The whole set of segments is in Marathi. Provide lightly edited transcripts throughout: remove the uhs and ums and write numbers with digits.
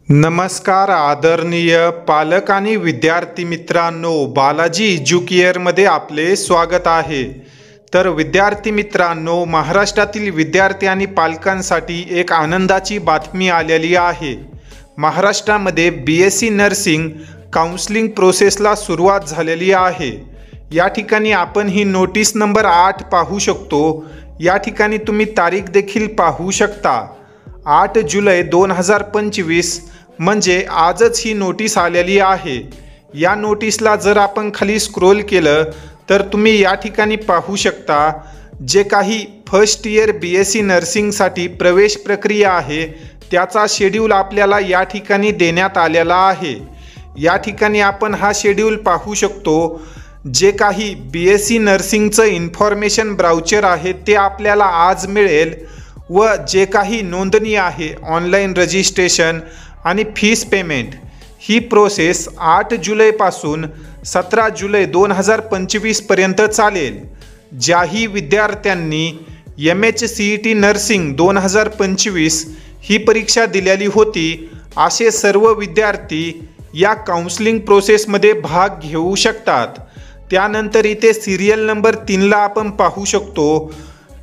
नमस्कार आदरणीय पालक आणि विद्यार्थी मित्रांनो, बालाजी एज्युकेअरमध्ये आपले स्वागत आहे। तर विद्यार्थी मित्रांनो, महाराष्ट्रातील विद्यार्थी आणि पालकांसाठी एक आनंदाची बातमी आलेली आहे। महाराष्ट्रामध्ये BSc नर्सिंग काउन्सिलिंग प्रोसेसला सुरुवात झालेली आहे। या ठिकाणी आपण ही नोटीस नंबर 8 पाहू शकतो। या ठिकाणी तुम्ही तारीख देखील पाहू शकता, 8 जुलै 2025 म्हणजे आजच ही नोटीस आलेली आहे। या नोटीसला जर आपण खाली स्क्रोल केलं तर तुम्ही या ठिकाणी पाहू शकता, जे काही फर्स्ट इयर BSc नर्सिंगसाठी प्रवेश प्रक्रिया आहे त्याचा शेड्यूल आपल्याला या ठिकाणी देण्यात आलेला आहे। या ठिकाणी आपण हा शेड्यूल पाहू शकतो। जे काही BSc नर्सिंगचं इन्फॉर्मेशन ब्राउचर आहे ते आपल्याला आज मिळेल व जे काही नोंदणी आहे, ऑनलाईन रजिस्ट्रेशन आणि फीस पेमेंट, ही प्रोसेस 8 जुलैपासून 17 जुलै 2025 पर्यंत चालेल। ज्याही विद्यार्थ्यांनी MHCET नर्सिंग 2025 ही परीक्षा दिलेली होती, असे सर्व विद्यार्थी या काउन्सिलिंग प्रोसेसमध्ये भाग घेऊ शकतात। त्यानंतर इथे सिरियल नंबर 3ला आपण पाहू शकतो,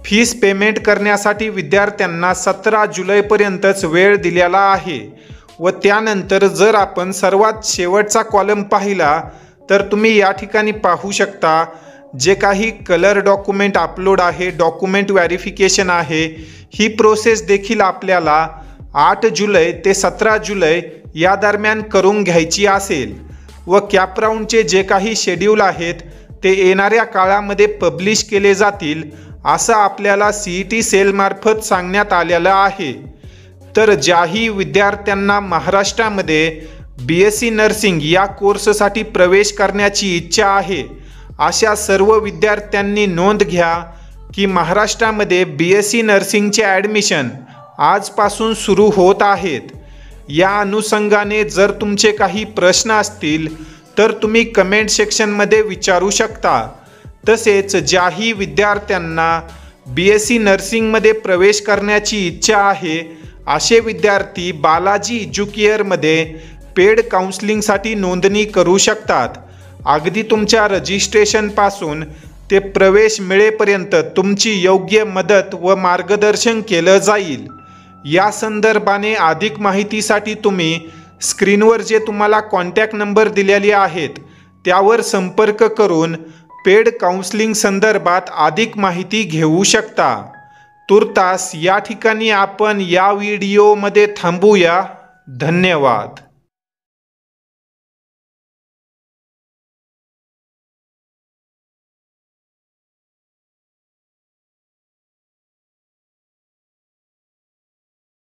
फीस पेमेंट करण्यासाठी विद्यार्थ्यांना 17 जुलैपर्यंतच वेळ दिलेला आहे। व त्यानंतर जर आपण सर्वात शेवटचा कॉलम पाहिला तर तुम्ही या ठिकाणी पाहू शकता, जे काही कलर डॉक्युमेंट अपलोड आहे, डॉक्युमेंट व्हेरिफिकेशन आहे, ही प्रोसेस देखील आपल्याला 8 जुलै ते 17 जुलै या दरम्यान करून घ्यायची असेल। व कॅप राऊंडचे जे काही शेड्यूल आहेत ते येणाऱ्या काळामध्ये पब्लिश केले जातील, असं आपल्याला CET सेलमार्फत सांगण्यात आलेलं आहे। तर ज्याही विद्यार्थ्यांना महाराष्ट्रामध्ये BSc नर्सिंग या कोर्ससाठी प्रवेश करण्याची इच्छा आहे, अशा सर्व विद्यार्थ्यांनी नोंद घ्या की महाराष्ट्रामध्ये BSc नर्सिंगचे ॲडमिशन आजपासून सुरू होत आहेत। या अनुषंगाने जर तुमचे काही प्रश्न असतील तर तुम्ही कमेंट सेक्शनमध्ये विचारू शकता। तसेच ज्याही विद्यार्थ्यांना BSc नर्सिंगमध्ये प्रवेश करण्याची इच्छा आहे, असे विद्यार्थी बालाजी एज्युकेअरमध्ये पेड काउन्सिलिंगसाठी नोंदणी करू शकतात। अगदी तुमच्या रजिस्ट्रेशनपासून ते प्रवेश मिळेपर्यंत तुमची योग्य मदत व मार्गदर्शन केलं जाईल। या संदर्भाने अधिक माहितीसाठी तुम्ही स्क्रीनवर जे तुम्हाला कॉन्टॅक्ट नंबर दिलेले आहेत त्यावर संपर्क करून पेड काउन्सिलिंग संदर्भात अधिक माहिती घेऊ शकता। तुर्तास या ठिकाणी आपण या व्हिडिओमध्ये थांबूया। धन्यवाद।